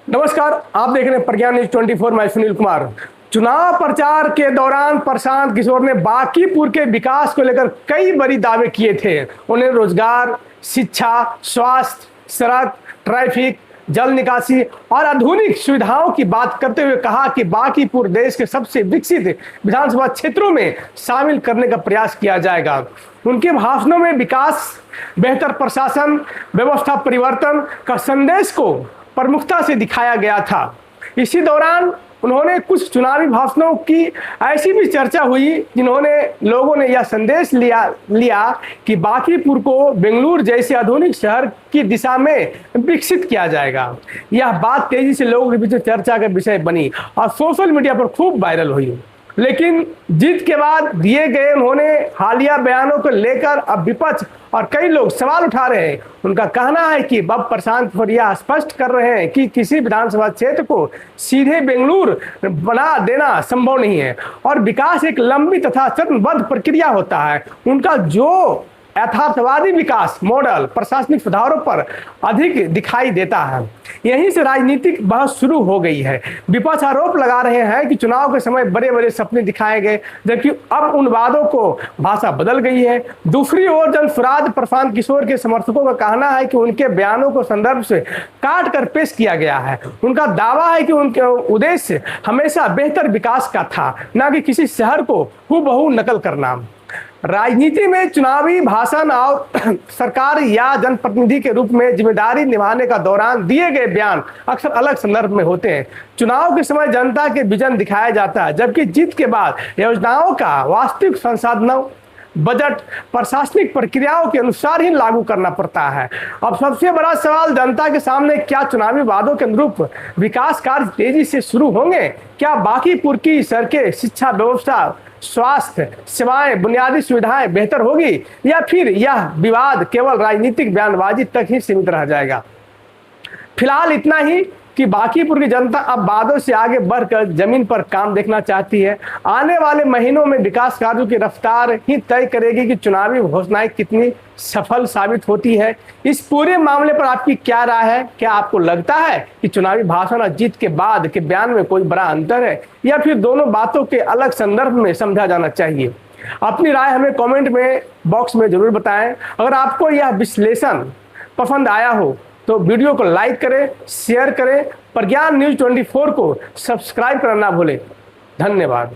नमस्कार, आप देख रहे हैं प्रज्ञान न्यूज 24। मैं सुनील कुमार। चुनाव प्रचार के दौरान प्रशांत किशोर ने बांकीपुर के विकास को लेकर कई बड़ी दावे किए थे। उन्हें रोजगार, शिक्षा, स्वास्थ्य, सड़क, ट्रैफिक, जल निकासी और आधुनिक सुविधाओं की बात करते हुए कहा कि बांकीपुर देश के सबसे विकसित विधानसभा क्षेत्रों में शामिल करने का प्रयास किया जाएगा। उनके भाषणों में विकास, बेहतर प्रशासन, व्यवस्था परिवर्तन का संदेश को प्रमुखता से दिखाया गया था। इसी दौरान उन्होंने कुछ चुनावी भाषणों की ऐसी भी चर्चा हुई जिन्होंने लोगों ने यह संदेश लिया कि बांकीपुर को बेंगलुरु जैसे आधुनिक शहर की दिशा में विकसित किया जाएगा। यह बात तेजी से लोगों के बीच चर्चा का विषय बनी और सोशल मीडिया पर खूब वायरल हुई। लेकिन जीत के बाद दिए गए उन्होंने हालिया बयानों को लेकर अब विपक्ष और कई लोग सवाल उठा रहे हैं। उनका कहना है कि अब प्रशांत किशोर यह स्पष्ट कर रहे हैं कि किसी विधानसभा क्षेत्र को सीधे बेंगलुरु बना देना संभव नहीं है और विकास एक लंबी तथा चरणबद्ध प्रक्रिया होता है। उनका जो यथार्थवादी विकास मॉडल प्रशासनिक सुधारों पर अधिक दिखाई देता है। यहीं से राजनीतिक बहस शुरू हो गई है। विपक्ष आरोप लगा रहे हैं कि चुनाव के समय बड़े बड़े सपने दिखाए गए, जबकि अब उन वादों को भाषा बदल गई है। दूसरी ओर जनसुराज प्रशांत किशोर के समर्थकों का कहना है कि उनके बयानों को संदर्भ से काट कर पेश किया गया है। उनका दावा है कि उनके उद्देश्य हमेशा बेहतर विकास का था, न कि किसी शहर को हूबहू नकल करना। राजनीति में चुनावी भाषण और सरकार या जनप्रतिनिधि के रूप में जिम्मेदारी निभाने का दौरान दिए गए बयान अक्सर अलग संदर्भ में होते हैं। चुनाव के समय जनता के विजन दिखाया जाता है, जबकि जीत के बाद योजनाओं का वास्तविक संसाधनों, बजट, प्रशासनिक प्रक्रियाओं के अनुसार ही लागू करना पड़ता है। अब सबसे बड़ा सवाल जनता के सामने, क्या चुनावी वादों के अनुरूप विकास कार्य तेजी से शुरू होंगे? क्या बांकीपुर की सड़कें, शिक्षा व्यवस्था, स्वास्थ्य सेवाएं, बुनियादी सुविधाएं बेहतर होगी, या फिर यह विवाद केवल राजनीतिक बयानबाजी तक ही सीमित रह जाएगा? फिलहाल इतना ही कि बांकीपुर की जनता अब वादों से आगे बढ़कर जमीन पर काम देखना चाहती है। आने वाले महीनों में विकास कार्यों की रफ्तार ही तय करेगी कि चुनावी घोषणाएं कितनी सफल साबित होती है। इस पूरे मामले पर आपकी क्या राय है? क्या आपको लगता है कि चुनावी भाषण और जीत के बाद के बयान में कोई बड़ा अंतर है, या फिर दोनों बातों के अलग संदर्भ में समझा जाना चाहिए? अपनी राय हमें कमेंट में बॉक्स में जरूर बताएं। अगर आपको यह विश्लेषण पसंद आया हो तो वीडियो को लाइक करें, शेयर करें। प्रज्ञान न्यूज 24 को सब्सक्राइब करना ना भूलें। धन्यवाद।